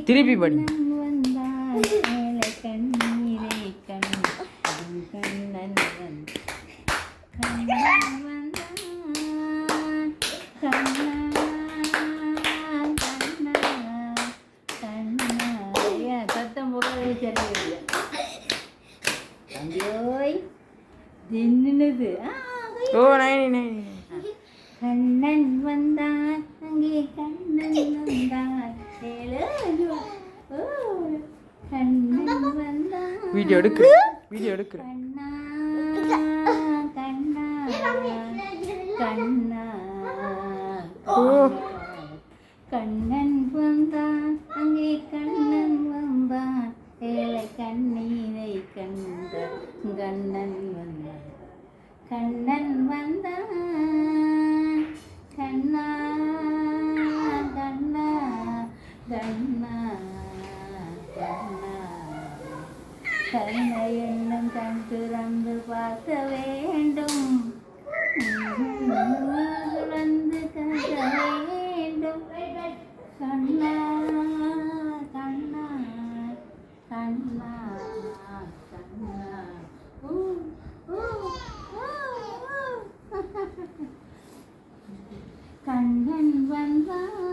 திருப்பி படி. வந்தாய் ஏழை கண்ணீரை கண் கண்ணன் கண்ணன் வந்தான் கண்ணா கண்ணா கண்ணா சத்தம் போடுறது சரியில்லை தம்பியோய் தின்னுது ஓ நைனி நைனி கண்ணன் வந்தான் அங்கே கண்ணன் வந்தான் கண்ணன் வந்தான் வீடியோ எடுக்கு கண்ணா கண்ணா கண்ணா ஓ கண்ணன் வந்தான் அங்கே கண்ணன் வந்தான் ஏழை கண்ணீரை கண்ட கண்ணன் வந்தான் கண்ணன் வந்தான் கண்ணா கண்ணா கண்ணா கண்ணா கண்ணை என்னும் கண் திறந்து பார்க்க வேண்டும் வந்து கற்க வேண்டும் கண்ணா கண்ணா கண்ணா கண்ணா கண்ணன் வந்தான்